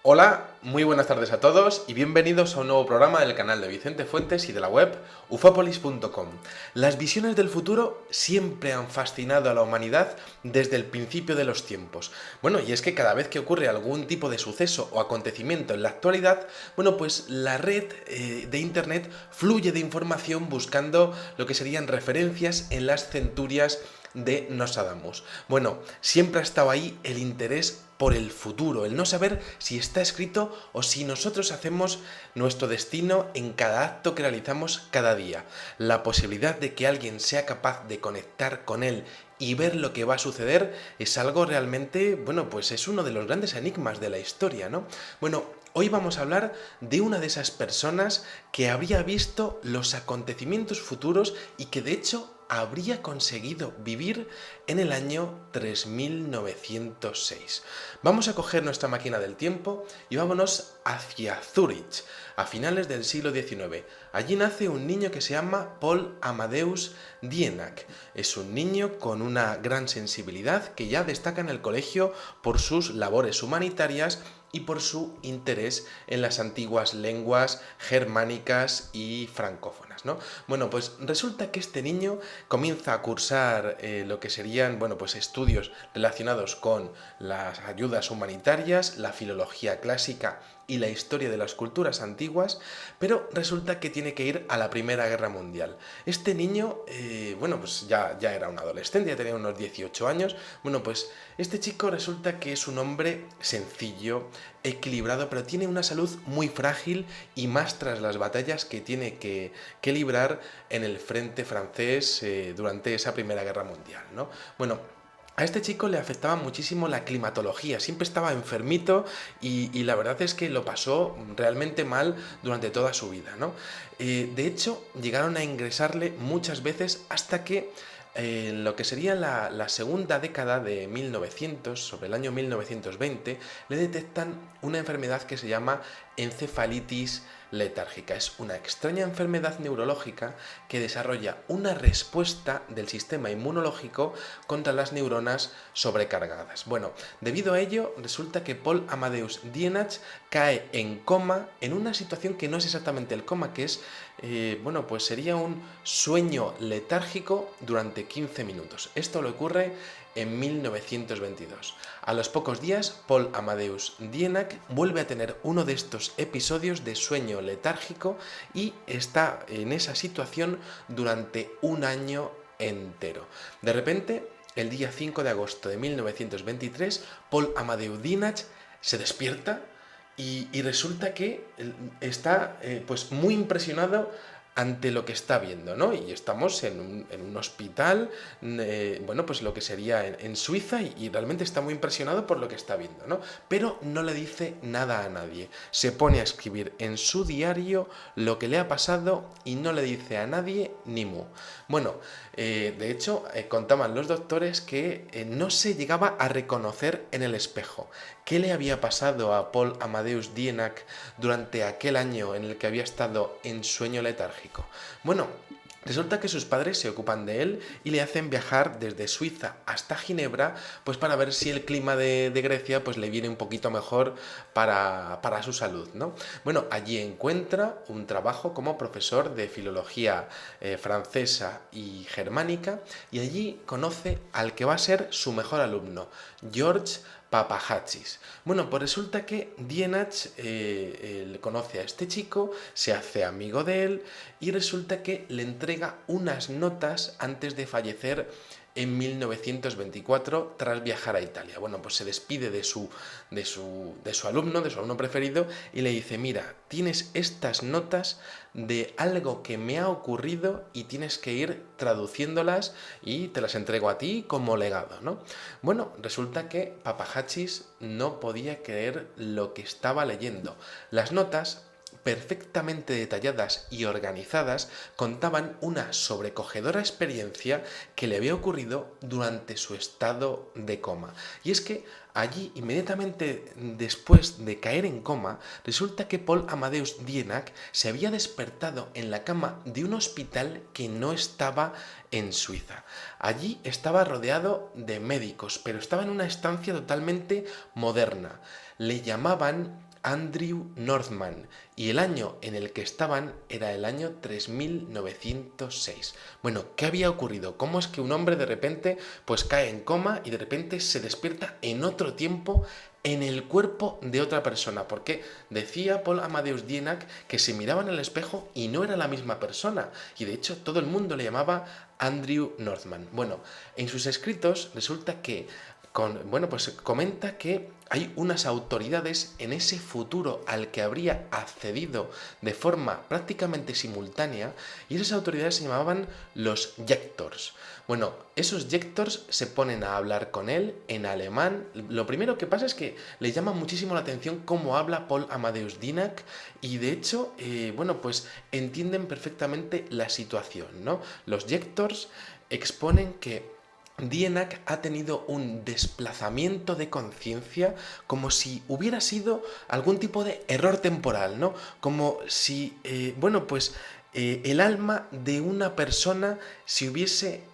Hola, muy buenas tardes a todos y bienvenidos a un nuevo programa del canal de Vicente Fuentes y de la web ufopolis.com. Las visiones del futuro siempre han fascinado a la humanidad desde el principio de los tiempos. Bueno, y es que cada vez que ocurre algún tipo de suceso o acontecimiento en la actualidad, pues la red de internet fluye de información buscando lo que serían referencias en las centurias de Nostradamus. Bueno, siempre ha estado ahí el interés por el futuro, el no saber si está escrito o si nosotros hacemos nuestro destino en cada acto que realizamos cada día. La posibilidad de que alguien sea capaz de conectar con él y ver lo que va a suceder es algo realmente, pues es uno de los grandes enigmas de la historia, ¿no? Hoy vamos a hablar de una de esas personas que habría visto los acontecimientos futuros y que de hecho habría conseguido vivir en el año 3906. Vamos a coger nuestra máquina del tiempo y vámonos hacia Zúrich, a finales del siglo XIX. Allí nace un niño que se llama Paul Amadeus Dienach. Es un niño con una gran sensibilidad que ya destaca en el colegio por sus labores humanitarias y por su interés en las antiguas lenguas germánicas y francófonas, ¿no? Pues resulta que este niño comienza a cursar lo que serían, estudios relacionados con las ayudas humanitarias, la filología clásica y la historia de las culturas antiguas, pero resulta que tiene que ir a la Primera Guerra Mundial. Este niño, ya era un adolescente, ya tenía unos 18 años. Pues este chico resulta que es un hombre sencillo, equilibrado, pero tiene una salud muy frágil y más tras las batallas que tiene que librar en el frente francés durante esa Primera Guerra Mundial, ¿no? A este chico le afectaba muchísimo la climatología, siempre estaba enfermito y la verdad es que lo pasó realmente mal durante toda su vida, ¿no? De hecho, llegaron a ingresarle muchas veces hasta que en lo que sería la segunda década de 1900, sobre el año 1920, le detectan una enfermedad que se llama encefalitis letárgica. Es una extraña enfermedad neurológica que desarrolla una respuesta del sistema inmunológico contra las neuronas sobrecargadas. Debido a ello, resulta que Paul Amadeus Dienach cae en coma en una situación que no es exactamente el coma, que es, sería un sueño letárgico durante 15 minutos. Esto le ocurre en 1922. A los pocos días, Paul Amadeus Dienach vuelve a tener uno de estos episodios de sueño letárgico y está en esa situación durante un año entero. De repente, el día 5 de agosto de 1923, Paul Amadeus Dienach se despierta y resulta que está muy impresionado ante lo que está viendo, ¿no? Y estamos en un hospital, lo que sería en Suiza, y realmente está muy impresionado por lo que está viendo, ¿no? Pero no le dice nada a nadie. Se pone a escribir en su diario lo que le ha pasado y no le dice a nadie ni mu. De hecho, contaban los doctores que no se llegaba a reconocer en el espejo. ¿Qué le había pasado a Paul Amadeus Dienach durante aquel año en el que había estado en sueño letárgico? Resulta que sus padres se ocupan de él y le hacen viajar desde Suiza hasta Ginebra, pues para ver si el clima de Grecia pues le viene un poquito mejor para su salud, ¿no? Allí encuentra un trabajo como profesor de filología francesa y germánica, y allí conoce al que va a ser su mejor alumno, George Papahachis. Pues resulta que Dienach conoce a este chico, se hace amigo de él y resulta que le entrega unas notas antes de fallecer en 1924 tras viajar a Italia. Pues se despide de su alumno preferido, y le dice: mira, tienes estas notas de algo que me ha ocurrido y tienes que ir traduciéndolas y te las entrego a ti como legado, ¿no? Resulta que Papahachis no podía creer lo que estaba leyendo. Las notas, perfectamente detalladas y organizadas, contaban una sobrecogedora experiencia que le había ocurrido durante su estado de coma. Y es que allí, inmediatamente después de caer en coma, resulta que Paul Amadeus Dienach se había despertado en la cama de un hospital que no estaba en Suiza. Allí estaba rodeado de médicos, pero estaba en una estancia totalmente moderna. Le llamaban Andrew Northman, y el año en el que estaban era el año 3906. Bueno, ¿qué había ocurrido? ¿Cómo es que un hombre de repente pues cae en coma y de repente se despierta en otro tiempo en el cuerpo de otra persona? Porque decía Paul Amadeus Dienach que se miraba en el espejo y no era la misma persona, y de hecho todo el mundo le llamaba Andrew Northman. Bueno, en sus escritos resulta que pues comenta que hay unas autoridades en ese futuro al que habría accedido de forma prácticamente simultánea, y esas autoridades se llamaban los Yektors. Bueno, esos Yektors se ponen a hablar con él en alemán. Lo primero que pasa es que le llama muchísimo la atención cómo habla Paul Amadeus Dienach, y de hecho, pues entienden perfectamente la situación, ¿no? Los Yektors exponen que Dienach ha tenido un desplazamiento de conciencia, como si hubiera sido algún tipo de error temporal, ¿no? Como si, el alma de una persona se hubiese,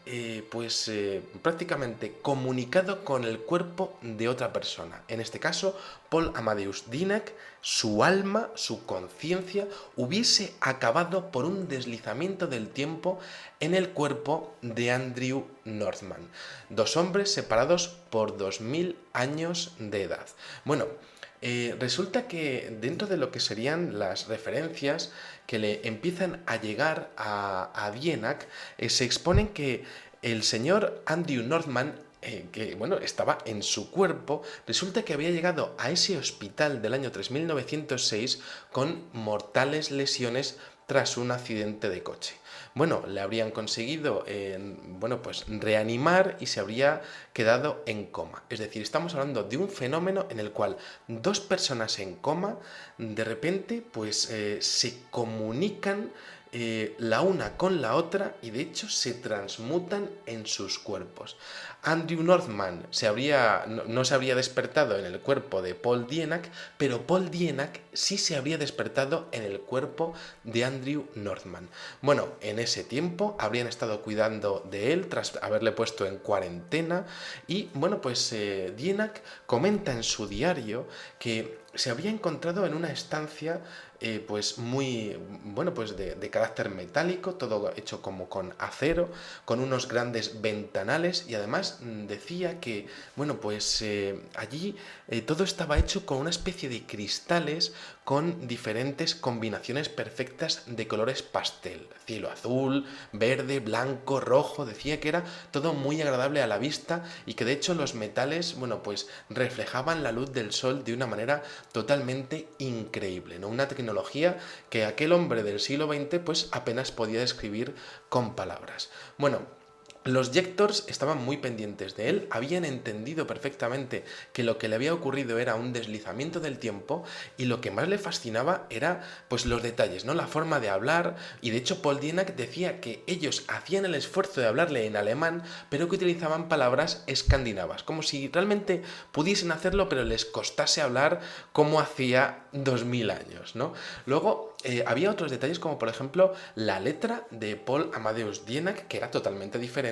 prácticamente comunicado con el cuerpo de otra persona. En este caso, Paul Amadeus Dienach, su alma, su conciencia, hubiese acabado por un deslizamiento del tiempo en el cuerpo de Andrew Northman. Dos hombres separados por 2000 años de edad. Bueno, resulta que dentro de lo que serían las referencias que le empiezan a llegar a Dienach, se exponen que el señor Andrew Northman, estaba en su cuerpo, resulta que había llegado a ese hospital del año 3906 con mortales lesiones tras un accidente de coche. Bueno, le habrían conseguido reanimar y se habría quedado en coma. Es decir, estamos hablando de un fenómeno en el cual dos personas en coma de repente se comunican la una con la otra, y de hecho se transmutan en sus cuerpos. Andrew Northman no se habría despertado en el cuerpo de Paul Dienach, pero Paul Dienach sí se habría despertado en el cuerpo de Andrew Northman. Bueno, en ese tiempo habrían estado cuidando de él tras haberle puesto en cuarentena, y Dienach comenta en su diario que se había encontrado en una estancia de carácter metálico, todo hecho como con acero, con unos grandes ventanales, y además decía que allí todo estaba hecho con una especie de cristales con diferentes combinaciones perfectas de colores pastel, cielo azul, verde, blanco, rojo. Decía que era todo muy agradable a la vista y que de hecho los metales reflejaban la luz del sol de una manera totalmente increíble, ¿no? Una tecnología que aquel hombre del siglo XX apenas podía describir con palabras. Bueno, los Yektors estaban muy pendientes de él, habían entendido perfectamente que lo que le había ocurrido era un deslizamiento del tiempo, y lo que más le fascinaba era los detalles, ¿no? La forma de hablar, y de hecho Paul Dienach decía que ellos hacían el esfuerzo de hablarle en alemán, pero que utilizaban palabras escandinavas, como si realmente pudiesen hacerlo, pero les costase hablar como hacía 2000 años, ¿no? Luego había otros detalles, como por ejemplo la letra de Paul Amadeus Dienach, que era totalmente diferente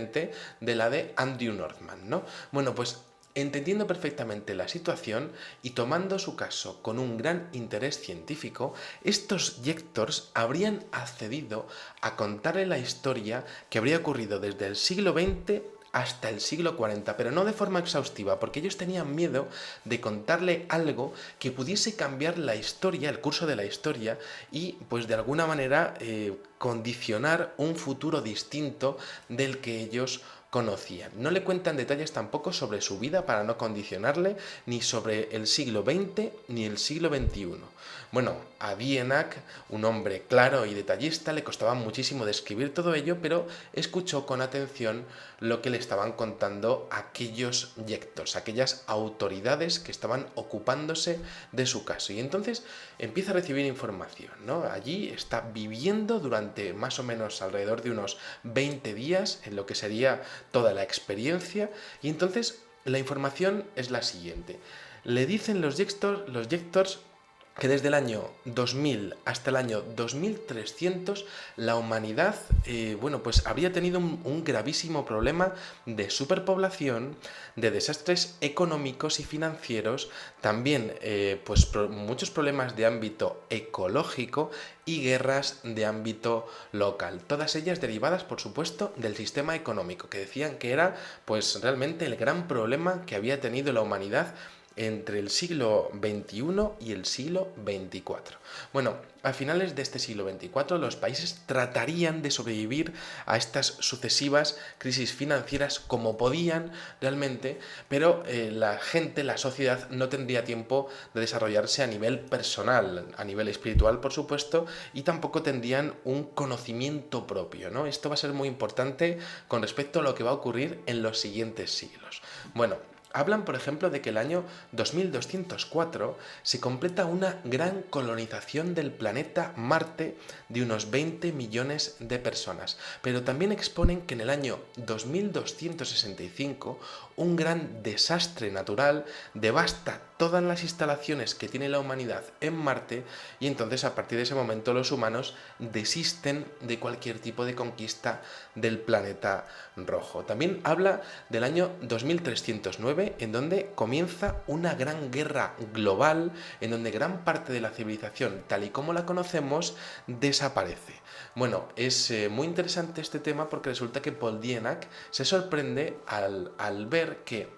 de la de Andrew Northman, ¿no? Bueno, pues entendiendo perfectamente la situación y tomando su caso con un gran interés científico, estos Yektors habrían accedido a contarle la historia que habría ocurrido desde el siglo XX hasta el siglo 40, pero no de forma exhaustiva, porque ellos tenían miedo de contarle algo que pudiese cambiar la historia, el curso de la historia, y de alguna manera condicionar un futuro distinto del que ellos conocían. No le cuentan detalles tampoco sobre su vida para no condicionarle, ni sobre el siglo XX ni el siglo XXI. Bueno, a Dienach, un hombre claro y detallista, le costaba muchísimo describir todo ello, pero escuchó con atención lo que le estaban contando aquellos Yektors, aquellas autoridades que estaban ocupándose de su caso. Y entonces empieza a recibir información, ¿no? Allí está viviendo durante más o menos alrededor de unos 20 días en lo que sería toda la experiencia, y entonces la información es la siguiente. Le dicen los Yektors que desde el año 2000 hasta el año 2300 la humanidad pues habría tenido un gravísimo problema de superpoblación, de desastres económicos y financieros, también muchos problemas de ámbito ecológico y guerras de ámbito local, todas ellas derivadas por supuesto del sistema económico, que decían que era pues realmente el gran problema que había tenido la humanidad entre el siglo XXI y el siglo XXIV. Bueno, a finales de este siglo XXIV los países tratarían de sobrevivir a estas sucesivas crisis financieras como podían realmente, pero la gente, la sociedad no tendría tiempo de desarrollarse a nivel personal, a nivel espiritual por supuesto, y tampoco tendrían un conocimiento propio, ¿no? Esto va a ser muy importante con respecto a lo que va a ocurrir en los siguientes siglos. Bueno, hablan, por ejemplo, de que el año 2204 se completa una gran colonización del planeta Marte de unos 20 millones de personas, pero también exponen que en el año 2265 un gran desastre natural devasta todas las instalaciones que tiene la humanidad en Marte y entonces a partir de ese momento los humanos desisten de cualquier tipo de conquista del planeta rojo. También habla del año 2309 en donde comienza una gran guerra global en donde gran parte de la civilización tal y como la conocemos desaparece. Bueno, es muy interesante este tema porque resulta que Paul Dienach se sorprende al ver que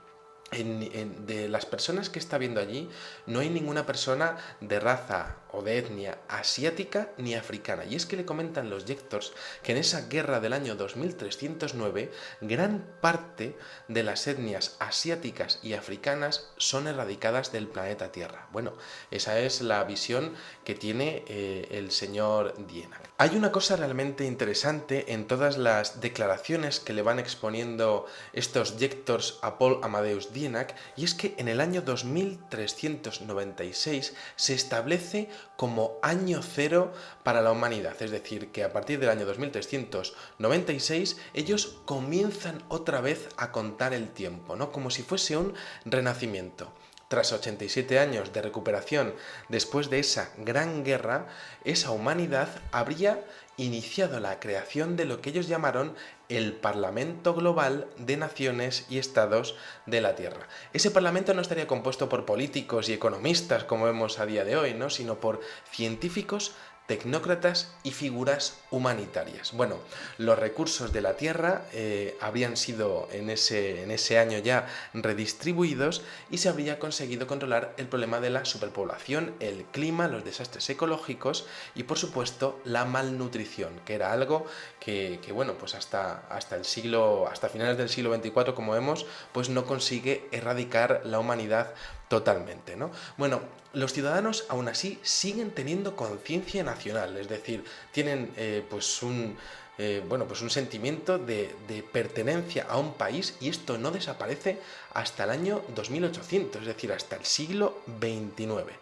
de las personas que está viendo allí no hay ninguna persona de raza o de etnia asiática ni africana. Y es que le comentan los Yectors que en esa guerra del año 2309 gran parte de las etnias asiáticas y africanas son erradicadas del planeta Tierra. Bueno, esa es la visión que tiene el señor Dienach. Hay una cosa realmente interesante en todas las declaraciones que le van exponiendo estos Yectors a Paul Amadeus Dienach, y es que en el año 2396 se establece como año cero para la humanidad, es decir, que a partir del año 2396 ellos comienzan otra vez a contar el tiempo, ¿no? Como si fuese un renacimiento. Tras 87 años de recuperación después de esa gran guerra, esa humanidad habría iniciado la creación de lo que ellos llamaron el Parlamento Global de Naciones y Estados de la Tierra. Ese parlamento no estaría compuesto por políticos y economistas como vemos a día de hoy, ¿no? Sino por científicos, tecnócratas y figuras humanitarias. Bueno, los recursos de la Tierra habrían sido en ese año ya redistribuidos y se habría conseguido controlar el problema de la superpoblación, el clima, los desastres ecológicos y por supuesto la malnutrición, que era algo que pues hasta finales del siglo XXIV, como vemos, pues no consigue erradicar la humanidad totalmente, ¿no? Bueno, los ciudadanos aún así siguen teniendo conciencia nacional, es decir, tienen un sentimiento de pertenencia a un país y esto no desaparece hasta el año 2800, es decir, hasta el siglo XXIX.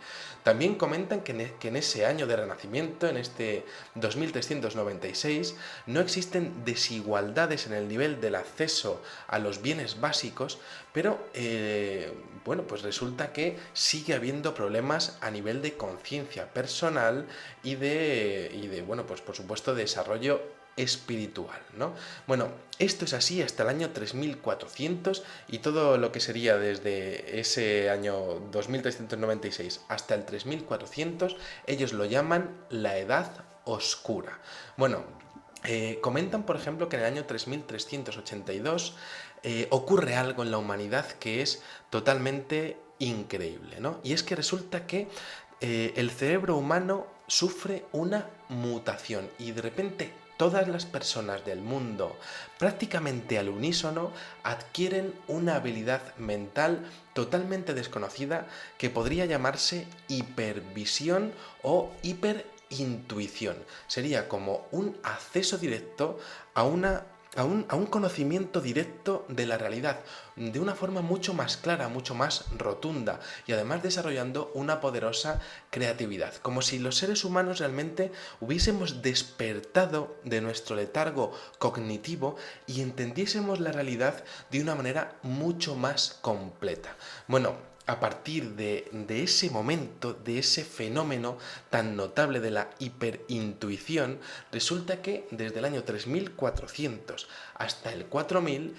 También comentan que en ese año de renacimiento, en este 2396, no existen desigualdades en el nivel del acceso a los bienes básicos, pero pues resulta que sigue habiendo problemas a nivel de conciencia personal y por supuesto, de desarrollo espiritual, ¿no? Bueno, esto es así hasta el año 3400 y todo lo que sería desde ese año 2396 hasta el 3400, ellos lo llaman la Edad Oscura. Bueno, comentan, por ejemplo, que en el año 3382 ocurre algo en la humanidad que es totalmente increíble, ¿no? Y es que resulta que el cerebro humano sufre una mutación y de repente todas las personas del mundo, prácticamente al unísono, adquieren una habilidad mental totalmente desconocida que podría llamarse hipervisión o hiperintuición. Sería como un acceso directo a un conocimiento directo de la realidad, de una forma mucho más clara, mucho más rotunda y además desarrollando una poderosa creatividad, como si los seres humanos realmente hubiésemos despertado de nuestro letargo cognitivo y entendiésemos la realidad de una manera mucho más completa. Bueno, a partir de ese momento, de ese fenómeno tan notable de la hiperintuición, resulta que desde el año 3400 hasta el 4000,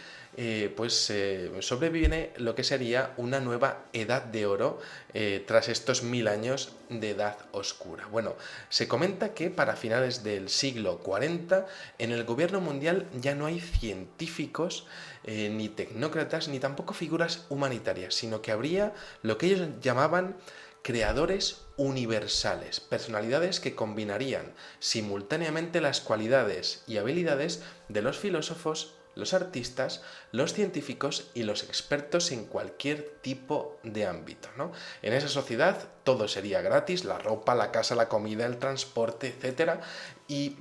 sobreviene lo que sería una nueva edad de oro tras estos 1000 años de edad oscura. Bueno, se comenta que para finales del siglo 40 en el gobierno mundial ya no hay científicos, ni tecnócratas, ni tampoco figuras humanitarias, sino que habría lo que ellos llamaban creadores universales, personalidades que combinarían simultáneamente las cualidades y habilidades de los filósofos, los artistas, los científicos y los expertos en cualquier tipo de ámbito, ¿no? En esa sociedad todo sería gratis, la ropa, la casa, la comida, el transporte, etc. Y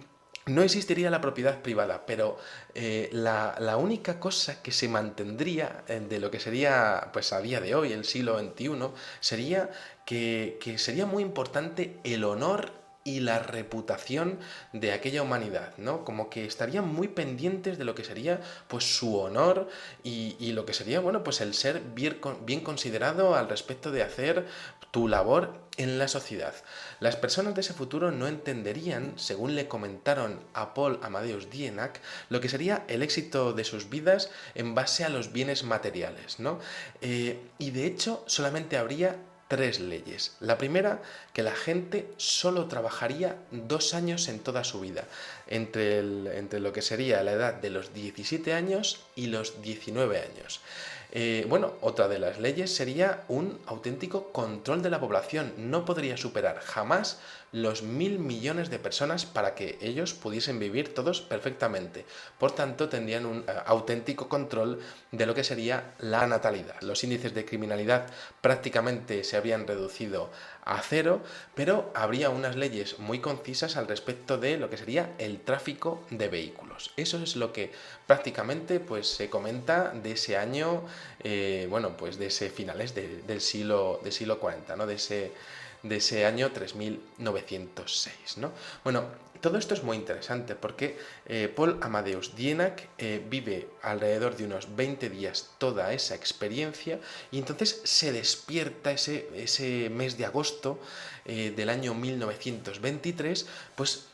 no existiría la propiedad privada, pero la única cosa que se mantendría de lo que sería, pues a día de hoy, el siglo XXI, sería que sería muy importante el honor y la reputación de aquella humanidad, ¿no? Como que estarían muy pendientes de lo que sería pues su honor y lo que sería, bueno, pues el ser bien considerado al respecto de hacer tu labor en la sociedad. Las personas de ese futuro no entenderían, según le comentaron a Paul Amadeus Dienach, lo que sería el éxito de sus vidas en base a los bienes materiales, ¿no? Y de hecho solamente habría 3 leyes. La primera, que la gente solo trabajaría 2 años en toda su vida, entre lo que sería la edad de los 17 años y los 19 años. Otra de las leyes sería un auténtico control de la población. No podría superar jamás los 1000 millones de personas para que ellos pudiesen vivir todos perfectamente. Por tanto, tendrían un auténtico control de lo que sería la natalidad. Los índices de criminalidad prácticamente se habrían reducido a 0, pero habría unas leyes muy concisas al respecto de lo que sería el tráfico de vehículos. Eso es lo que prácticamente pues, se comenta de ese año, de ese finales del siglo 40, ¿no? De ese año 3906, ¿no? Bueno, todo esto es muy interesante porque Paul Amadeus Dienach vive alrededor de unos 20 días toda esa experiencia y entonces se despierta ese mes de agosto del año 1923, pues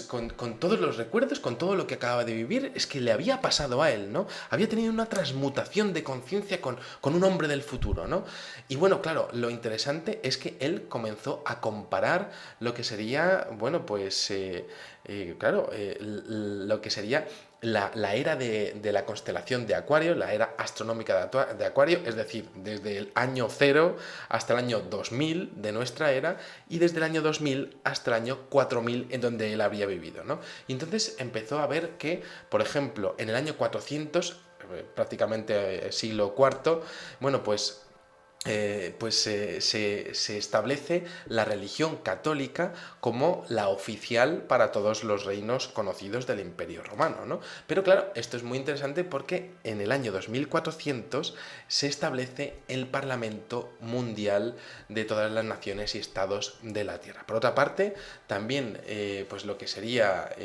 con todos los recuerdos, con todo lo que acababa de vivir, es que le había pasado a él, ¿no? Había tenido una transmutación de conciencia con un hombre del futuro, ¿no? Y bueno, claro, lo interesante es que él comenzó a comparar lo que sería, lo que sería la era de la constelación de Acuario, la era astronómica de Acuario, es decir, desde el año 0 hasta el año 2000 de nuestra era y desde el año 2000 hasta el año 4000 en donde él habría vivido, ¿no? Y entonces empezó a ver que, por ejemplo, en el año 400, prácticamente siglo IV, se establece la religión católica como la oficial para todos los reinos conocidos del Imperio Romano, ¿no? Pero claro, esto es muy interesante porque en el año 2400 se establece el Parlamento Mundial de todas las naciones y estados de la Tierra. Por otra parte, también lo que sería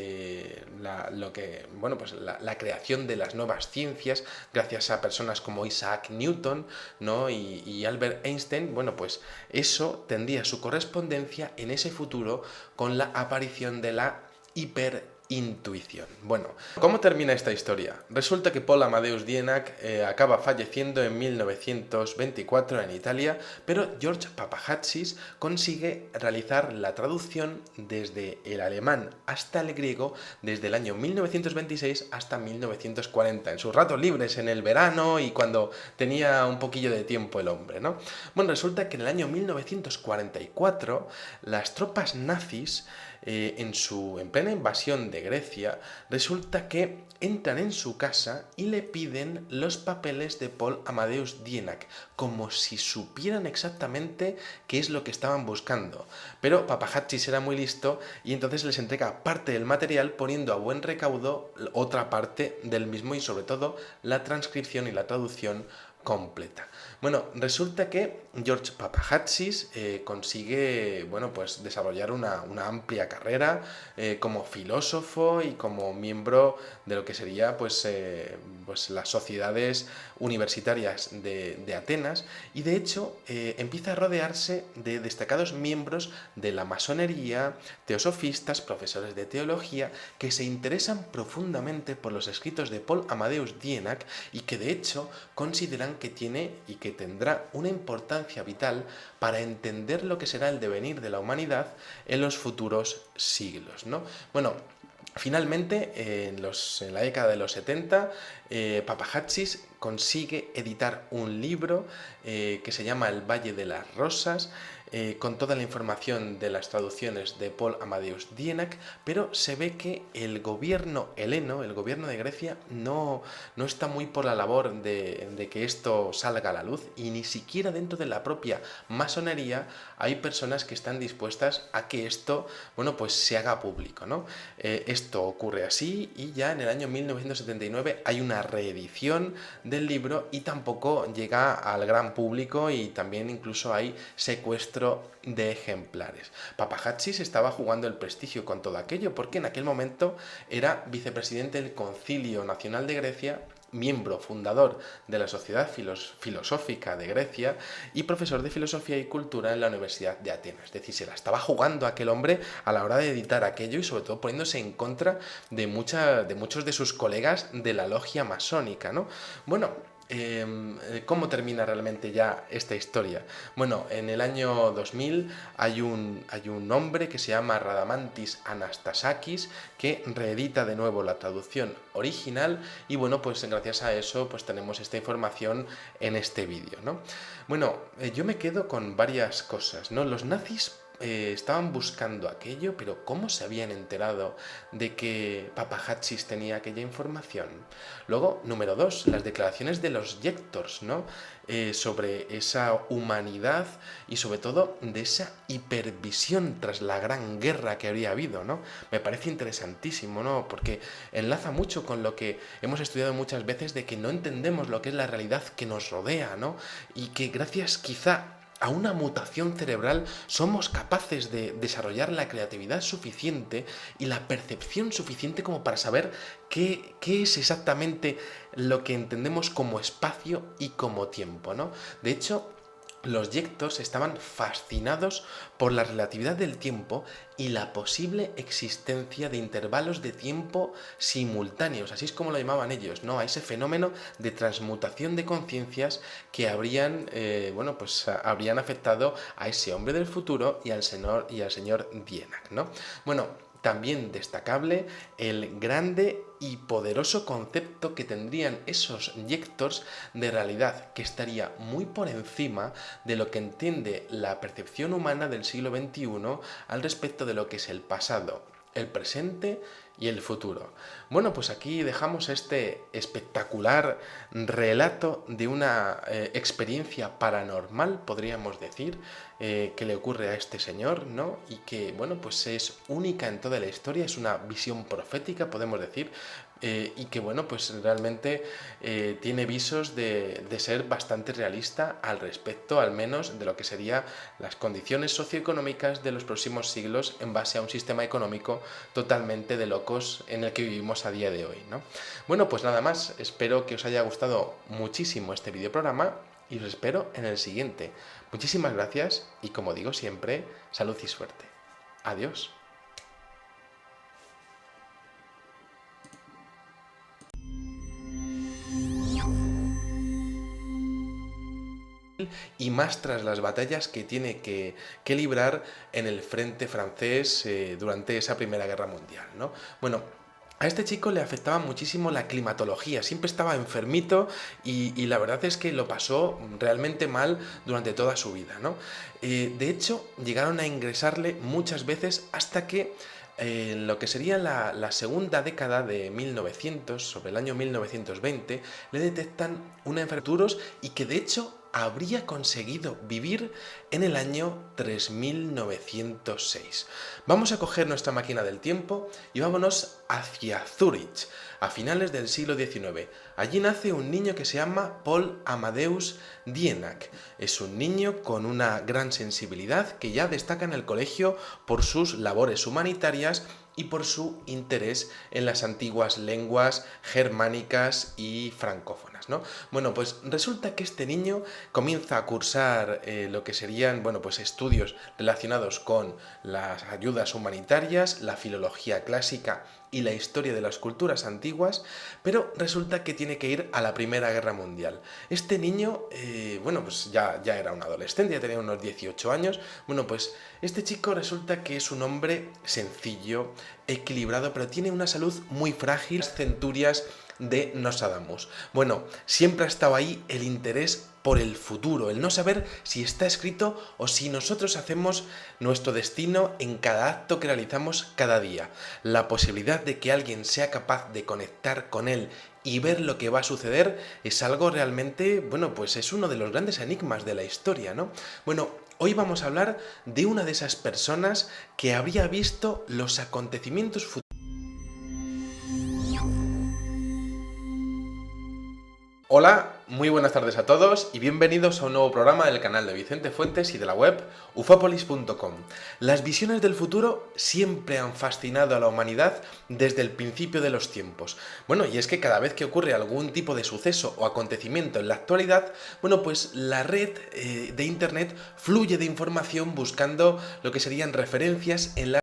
la creación de las nuevas ciencias gracias a personas como Isaac Newton, ¿no? y Albert Einstein, eso tendría su correspondencia en ese futuro con la aparición de la hiperintuición. Bueno, ¿cómo termina esta historia? Resulta que Paul Amadeus Dienach acaba falleciendo en 1924 en Italia, pero George Papahatsis consigue realizar la traducción desde el alemán hasta el griego desde el año 1926 hasta 1940, en sus ratos libres, en el verano y cuando tenía un poquillo de tiempo el hombre, ¿no? Bueno, resulta que en el año 1944 las tropas nazis en plena invasión de Grecia, resulta que entran en su casa y le piden los papeles de Paul Amadeus Dienach, como si supieran exactamente qué es lo que estaban buscando. Pero Papahatsis era muy listo y entonces les entrega parte del material poniendo a buen recaudo otra parte del mismo y sobre todo la transcripción y la traducción completa. Bueno, resulta que George Papahatchis consigue, bueno, pues desarrollar una amplia carrera como filósofo y como miembro de lo que sería, pues las sociedades universitarias de Atenas, y de hecho empieza a rodearse de destacados miembros de la masonería, teosofistas, profesores de teología, que se interesan profundamente por los escritos de Paul Amadeus Dienach y que de hecho consideran que tiene y que tendrá una importancia vital para entender lo que será el devenir de la humanidad en los futuros siglos, ¿no? Bueno, finalmente, en la década de los 70, Papahatchis consigue editar un libro que se llama El Valle de las Rosas, con toda la información de las traducciones de Paul Amadeus Dienach, pero se ve que el gobierno heleno, el gobierno de Grecia, no está muy por la labor de que esto salga a la luz, y ni siquiera dentro de la propia masonería hay personas que están dispuestas a que esto, bueno, pues se haga público, ¿no? Esto ocurre así, y ya en el año 1979 hay una reedición del libro y tampoco llega al gran público, y también incluso hay secuestro de ejemplares. Papahatchis estaba jugando el prestigio con todo aquello, porque en aquel momento era vicepresidente del Concilio Nacional de Grecia, miembro fundador de la Sociedad Filosófica de Grecia y profesor de Filosofía y Cultura en la Universidad de Atenas. Es decir, se la estaba jugando aquel hombre a la hora de editar aquello, y sobre todo poniéndose en contra de muchos de sus colegas de la logia masónica, ¿no? Bueno, ¿cómo termina realmente ya esta historia? Bueno, en el año 2000 hay un hombre que se llama Radamantis Anastasakis, que reedita de nuevo la traducción original, y bueno, pues gracias a eso pues tenemos esta información en este vídeo, ¿no? Bueno, yo me quedo con varias cosas, ¿no? Los nazis estaban buscando aquello, pero ¿cómo se habían enterado de que Papahatchis tenía aquella información? Luego, número 2, las declaraciones de los lectors, ¿no? Sobre esa humanidad y sobre todo de esa hipervisión tras la gran guerra que habría habido, ¿no? Me parece interesantísimo, ¿no? Porque enlaza mucho con lo que hemos estudiado muchas veces, de que no entendemos lo que es la realidad que nos rodea, ¿no? Y que gracias quizá a una mutación cerebral somos capaces de desarrollar la creatividad suficiente y la percepción suficiente como para saber qué es exactamente lo que entendemos como espacio y como tiempo, ¿no? De hecho, los lectors estaban fascinados por la relatividad del tiempo y la posible existencia de intervalos de tiempo simultáneos, así es como lo llamaban ellos, ¿no? A ese fenómeno de transmutación de conciencias que habrían afectado a ese hombre del futuro y al señor Dienach, ¿no? Bueno, también destacable el grande y poderoso concepto que tendrían esos lectors de realidad, que estaría muy por encima de lo que entiende la percepción humana del siglo XXI al respecto de lo que es el pasado, el presente y el futuro. Bueno, pues aquí dejamos este espectacular relato de una experiencia paranormal, podríamos decir, que le ocurre a este señor, ¿no? Y que, bueno, pues es única en toda la historia, es una visión profética, podemos decir, y que, bueno, pues realmente tiene visos de ser bastante realista al respecto, al menos de lo que serían las condiciones socioeconómicas de los próximos siglos en base a un sistema económico totalmente de locos en el que vivimos a día de hoy, ¿no? Bueno, pues nada más, espero que os haya gustado muchísimo este videoprograma y os espero en el siguiente. Muchísimas gracias y, como digo siempre, salud y suerte. Adiós. Y más tras las batallas que tiene que librar en el frente francés durante esa Primera Guerra Mundial, ¿no? Bueno, a este chico le afectaba muchísimo la climatología, siempre estaba enfermito y la verdad es que lo pasó realmente mal durante toda su vida, ¿no? De hecho, llegaron a ingresarle muchas veces hasta que en lo que sería la segunda década de 1900, sobre el año 1920, le detectan una enfermedad y que de hecho habría conseguido vivir en el año 3906. Vamos a coger nuestra máquina del tiempo y vámonos hacia Zúrich, a finales del siglo XIX. Allí nace un niño que se llama Paul Amadeus Dienach. Es un niño con una gran sensibilidad que ya destaca en el colegio por sus labores humanitarias y por su interés en las antiguas lenguas germánicas y francófonas, ¿no? Bueno, pues resulta que este niño comienza a cursar lo que serían, bueno, pues estudios relacionados con las ayudas humanitarias, la filología clásica y la historia de las culturas antiguas, pero resulta que tiene que ir a la Primera Guerra Mundial. Este niño, bueno, pues ya era un adolescente, ya tenía unos 18 años. Bueno, pues este chico resulta que es un hombre sencillo, equilibrado, pero tiene una salud muy frágil, centurias de Nostradamus. Bueno, siempre ha estado ahí el interés por el futuro, el no saber si está escrito o si nosotros hacemos nuestro destino en cada acto que realizamos cada día. La posibilidad de que alguien sea capaz de conectar con él y ver lo que va a suceder es algo realmente, bueno, pues es uno de los grandes enigmas de la historia, ¿no? Bueno, hoy vamos a hablar de una de esas personas que habría visto los acontecimientos futuros. Hola, muy buenas tardes a todos y bienvenidos a un nuevo programa del canal de Vicente Fuentes y de la web ufopolis.com. Las visiones del futuro siempre han fascinado a la humanidad desde el principio de los tiempos. Bueno, y es que cada vez que ocurre algún tipo de suceso o acontecimiento en la actualidad, bueno, pues la red de internet fluye de información buscando lo que serían referencias en la